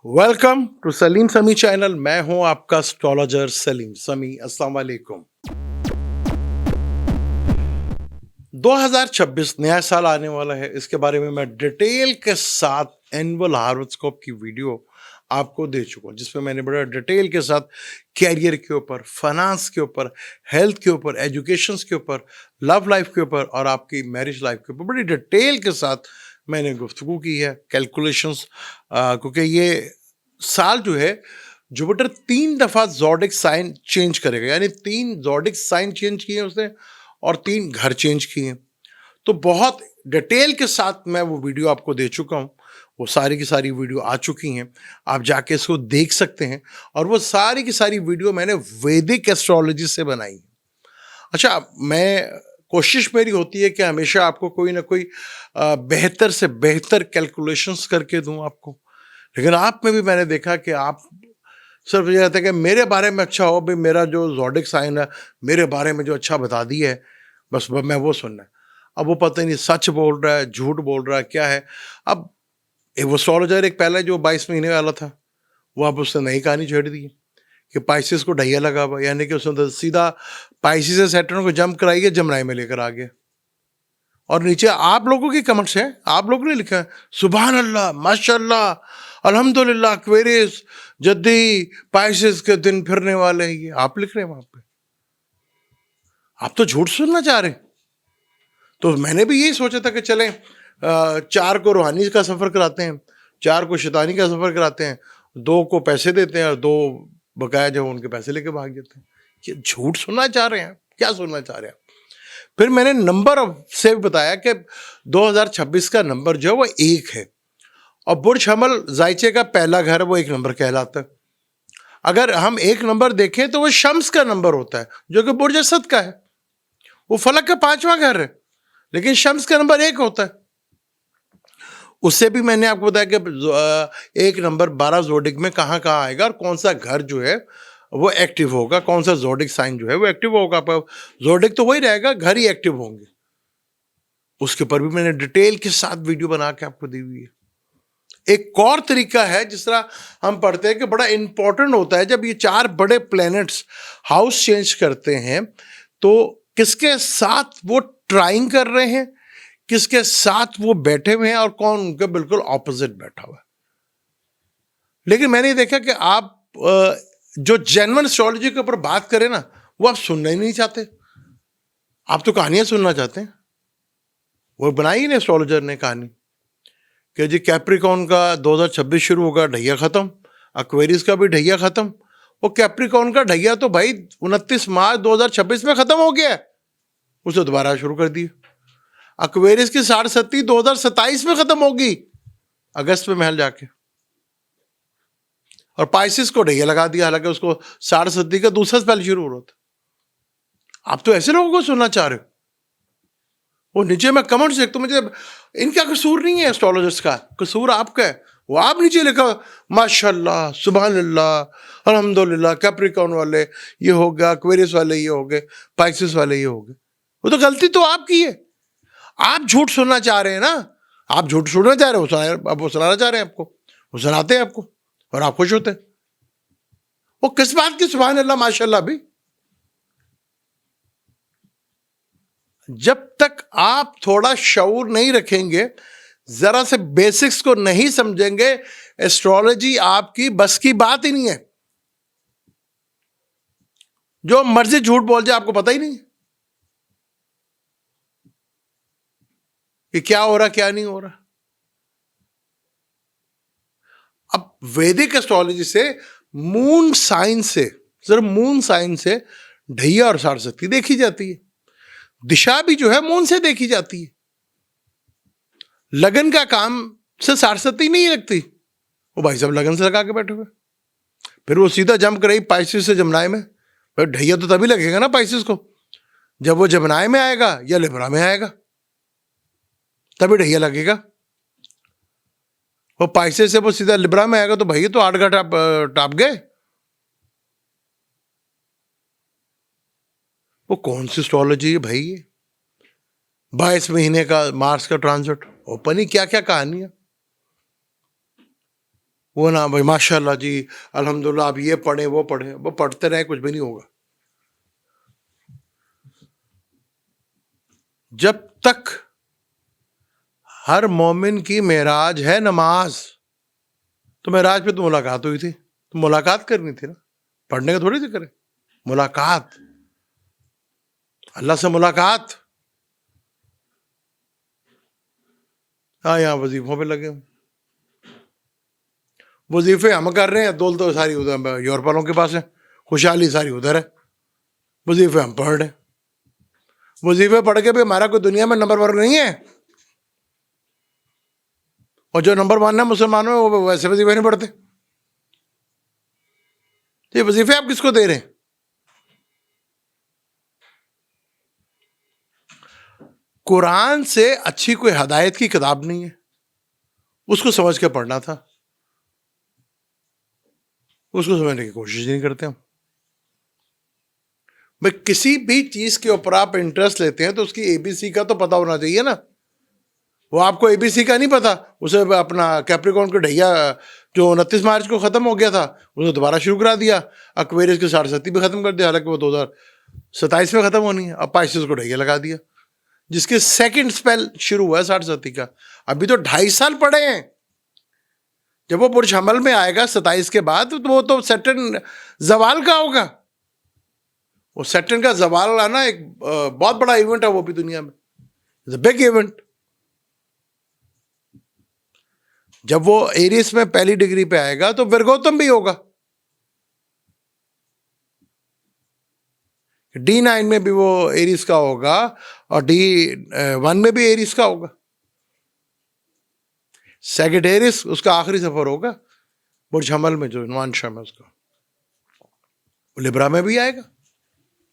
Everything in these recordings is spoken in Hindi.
वेलकम टू सलीम समी चैनल। मैं हूं आपका एस्ट्रोलॉजर सलीम समी। अस्सलाम वालेकुम। 2026 नया साल आने वाला है। इसके बारे में मैं डिटेल के साथ एनुअल हॉरोस्कोप की वीडियो आपको दे चुका हूं, जिसमें मैंने बड़ा डिटेल के साथ कैरियर के ऊपर, फाइनेंस के ऊपर, हेल्थ के ऊपर, एजुकेशन के ऊपर, लव लाइफ के ऊपर और आपकी मैरिज लाइफ के ऊपर बड़ी डिटेल के साथ मैंने गुफ्तगू की है, कैलकुलेशंस। क्योंकि ये साल जो है जुपिटर 3 दफा ज़ोडिक साइन चेंज करेगा, यानी 3 ज़ोडिक साइन चेंज किए उसने और 3 घर चेंज किए। तो बहुत डिटेल के साथ मैं वो वीडियो आपको दे चुका हूँ। वो सारी की सारी वीडियो आ चुकी हैं, आप जाके इसको देख सकते हैं। और वो सारी की सारी वीडियो मैंने वैदिक एस्ट्रोलॉजी से बनाई है। अच्छा, मैं कोशिश मेरी होती है कि हमेशा आपको कोई ना कोई बेहतर से बेहतर कैलकुलेशंस करके दूं आपको। लेकिन आप में भी मैंने देखा कि आप सिर्फ ये रहता है कि मेरे बारे में अच्छा हो, भाई मेरा जो ज़ोडिक साइन है मेरे बारे में जो अच्छा बता दी है, बस मैं वो सुनना है। अब वो पता नहीं सच बोल रहा है, झूठ बोल रहा है, क्या है। अब एक वो एस्ट्रोलॉजर एक पहले जो 22 महीने वाला था, वो अब उसने नई कहानी छेड़ दी कि पाइसिस को ढैया लगा हुआ, यानी कि उसने तो सीधा पाइसिस से सैटर्न को जंप कराई के जमनाई में लेकर आ गया। और नीचे आप लोगों की कमेंट्स हैं, आप लोगों ने लिखा है सुभान अल्लाह, माशाल्लाह, अल्हम्दुलिल्लाह, एक्वेरियस, जद्दी, पाइसेस के दिन फिरने वाले हैं। ये आप लिख रहे हैं वहां पे। आप तो झूठ सुनना चाह रहे हैं। तो मैंने भी यही सोचा था कि चलें 4 को रूहानी का सफर कराते हैं, 4 को शैतानी का सफर कराते हैं, 2 को पैसे देते हैं और 2 बकाया जो उनके पैसे लेके भाग जाते हैं। ये झूठ सुनना चाह रहे हैं, क्या सुनना चाह रहे हैं। फिर मैंने नंबर से भी बताया कि 2026 का नंबर जो है वो 1 है और बुर्ज हमल जायचे का पहला घर वो 1 नंबर कहलाता है। अगर हम 1 नंबर देखें तो वो शम्स का नंबर होता है, जो कि बुर्ज असद का है। वो फलक का 5वां घर है, लेकिन शम्स का नंबर 1 होता है। उससे भी मैंने आपको बताया कि 1 नंबर 12 जोडिक में कहाँ कहाँ आएगा और कौन सा घर जो है वो एक्टिव होगा, कौन सा जोडिक साइन जो है वो एक्टिव होगा। पर जोडिक तो वही रहेगा, घर ही एक्टिव होंगे। उसके ऊपर भी मैंने डिटेल के साथ वीडियो बना के आपको दी हुई है। एक और तरीका है जिस तरह हम पढ़ते हैं कि बड़ा इंपॉर्टेंट होता है जब ये 4 बड़े प्लैनेट्स हाउस चेंज करते हैं, तो किसके साथ वो ट्राइंग कर रहे हैं, किसके साथ वो बैठे हुए हैं और कौन उनके बिल्कुल ऑपोजिट बैठा हुआ है। लेकिन मैंने देखा कि आप जो जेन्युइन एस्ट्रोलॉजी के ऊपर बात करें ना, वो आप सुनना ही नहीं चाहते। आप तो कहानियां सुनना चाहते हैं। वो बनाई ना एस्ट्रोलॉजर ने कहानी कि जी कैप्रिकॉन का 2026 शुरू होगा, ढैया खत्म। एक्वेरियस का भी ढैया खत्म। वो कैप्रिकॉन का ढैया तो भाई 29 मार्च 2026 में खत्म हो गया है, उसे दोबारा शुरू कर दिया। एक्वेरियस की 60 2027 में खत्म होगी, अगस्त में महल जाके। और पाइसिस को ढैया लगा दिया, हालांकि उसको 60 का दूसरा स्पेल शुरू हो रहा था। आप तो ऐसे लोगों को सुनना चाह रहे हो। वो नीचे मैं कमेंट्स देखता हूं, मुझे इनका कसूर नहीं है, एस्ट्रोलॉजर्स का कसूर आपका है। वो आप नीचे लिखा माशाल्लाह, सुभान अल्लाह, अल्हम्दुलिल्लाह, कैप्रिकॉर्न वाले ये हो गया, एक्वेरियस वाले ये हो गए, पाइसिस वाले ये हो गए। वो तो गलती तो आपकी है। आप झूठ सुनना चाह रहे हैं ना, आप झूठ सुनना चाह रहे हो, अब वो सुनाना चाह रहे हैं आपको, वो सुनाते हैं आपको और आप खुश होते हैं। वो किस बात की सुभान अल्लाह माशाल्लाह भी। जब तक आप थोड़ा शऊर नहीं रखेंगे, जरा से बेसिक्स को नहीं समझेंगे, एस्ट्रोलॉजी आपकी बस की बात ही नहीं है। जो मर्जी झूठ बोल जाए, आपको पता ही नहीं कि क्या हो रहा क्या नहीं हो रहा। अब वैदिक एस्ट्रोलॉजी से मून साइन से, सिर्फ मून साइन से ढैया और सारस्वती देखी जाती है। दिशा भी जो है मून से देखी जाती है। लगन का काम से सारस्वती नहीं लगती, वो भाई साहब लगन से लगा के बैठे हुए। फिर वो सीधा जंप कराई पाइसिस से जमनाई में। फिर ढैया तो तभी लगेगा ना पाइसिस को, जब वो जमनाई में आएगा या लिब्रा में आएगा, तभी ढैया लगेगा। वो पाइसिस से वो सीधा लिब्रा में आएगा तो भैया तो 8 घाट टाप गए। वो कौन सी एस्ट्रोलॉजी है भाई ये? 22 महीने का मार्स का ट्रांजिट, ओपन ही क्या क्या कहानी है। वो ना भाई माशाल्लाह जी, अल्हम्दुलिल्लाह, आप ये पढ़े वो पढ़े, वो पढ़ते रहे कुछ भी नहीं होगा। जब तक हर मोमिन की मेराज है नमाज, तो मेराज पे तो मुलाकात हुई थी, तो मुलाकात करनी थी ना, पढ़ने का थोड़ी सी करे। मुलाकात, अल्लाह से मुलाकात। हाँ, यहाँ वजीफों पे लगे हुए। वजीफे हम कर रहे हैं, दौलत तो सारी उधर यूरोप वालों के पास है, खुशहाली सारी उधर है, वजीफे हम पढ़ रहे हैं। वजीफे पढ़ के भी हमारा कोई दुनिया में नंबर वन नहीं है, और जो नंबर वन है मुसलमानों में, वो वैसे वजीफे नहीं पढ़ते। ये वजीफे आप किसको दे रहे हैं? कुरान से अच्छी कोई हदायत की किताब नहीं है, उसको समझ के पढ़ना था, उसको समझने की कोशिश नहीं करते हम। भाई किसी भी चीज के ऊपर आप इंटरेस्ट लेते हैं तो उसकी एबीसी का तो पता होना चाहिए ना। वो आपको एबीसी का नहीं पता, उसे अपना कैप्रिकॉर्न का ढैया जो 29 मार्च को खत्म हो गया था, उसे दोबारा शुरू करा दिया। अक्वेरियस की 60 भी खत्म कर दिया, हालांकि वो 2027 में खत्म होनी है। अब पाइसेस को ढैया लगा दिया, जिसके सेकंड स्पेल शुरू हुआ है 60 का। अभी तो 2.5 साल पड़े हैं। जब वो बुर्ज हमल में आएगा 27 के बाद, तो वो तो सैटर्न जवाल का होगा। वो सैटर्न का जवाल आना एक बहुत बड़ा इवेंट है, वो भी दुनिया में बिग इवेंट। जब वो एरिस में पहली डिग्री पे आएगा तो विरगोतम भी होगा, D9 में भी वो एरिस का होगा, और D1 में भी एरिस का होगा। सेगिटेरिस उसका आखिरी सफर होगा बुर्ज हमल में, जो नवांशा में उसका। वो लिब्रा में भी आएगा,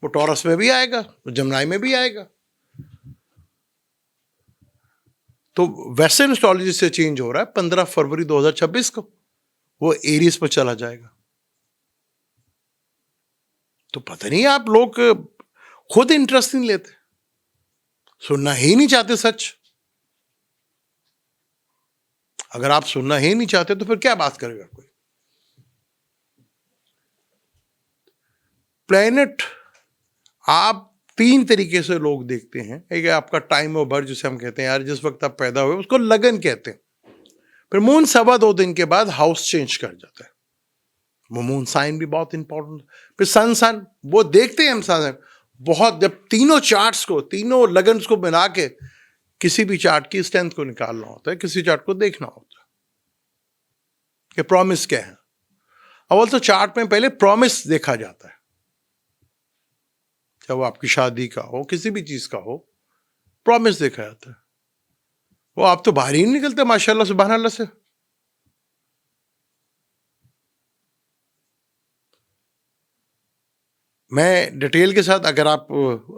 वो टॉरस में भी आएगा, वो जमनाई में भी आएगा। तो वेस्टर्न एस्ट्रोलॉजी से चेंज हो रहा है। 15 फरवरी 2026 को वो एरिस पर चला जाएगा। तो पता नहीं आप लोग खुद इंटरेस्ट नहीं लेते, सुनना ही नहीं चाहते सच। अगर आप सुनना ही नहीं चाहते तो फिर क्या बात करेगा कोई? प्लेनेट आप 3 तरीके से लोग देखते हैं। एक है आपका टाइम ऑफ बर्थ, जिसे हम कहते हैं यार जिस वक्त आप पैदा हुए, उसको लगन कहते हैं। फिर मून 2.25 दिन के बाद हाउस चेंज कर जाता है, वो मून साइन भी बहुत इंपॉर्टेंट। फिर सन वो देखते हैं हम सन बहुत, जब तीनों चार्ट्स को, तीनों लगन्स को मिला के किसी भी चार्ट की स्ट्रेंथ को निकालना होता है, किसी चार्ट को देखना होता है कि प्रॉमिस क्या है। अव्वल तो चार्ट में पहले प्रॉमिस देखा जाता है, चाहे वो आपकी शादी का हो, किसी भी चीज का हो, प्रॉमिस देखा जाता है। वो आप तो बाहर ही नहीं निकलते माशाल्लाह सुभान अल्लाह से। मैं डिटेल के साथ, अगर आप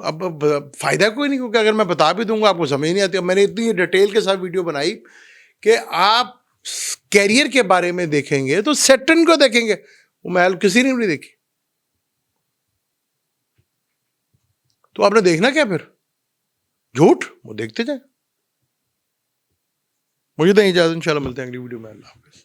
अब फायदा कोई नहीं, क्योंकि अगर मैं बता भी दूंगा आपको समझ नहीं आती। अब मैंने इतनी डिटेल के साथ वीडियो बनाई कि आप कैरियर के बारे में देखेंगे तो सैटर्न को देखेंगे, वो महल किसी ने भी नहीं देखी। तो आपने देखना क्या फिर? झूठ, वो देखते जाए। मुझे तो इजाजत, इंशाल्लाह मिलते हैं अगली वीडियो में। अल्लाह हाफिज़।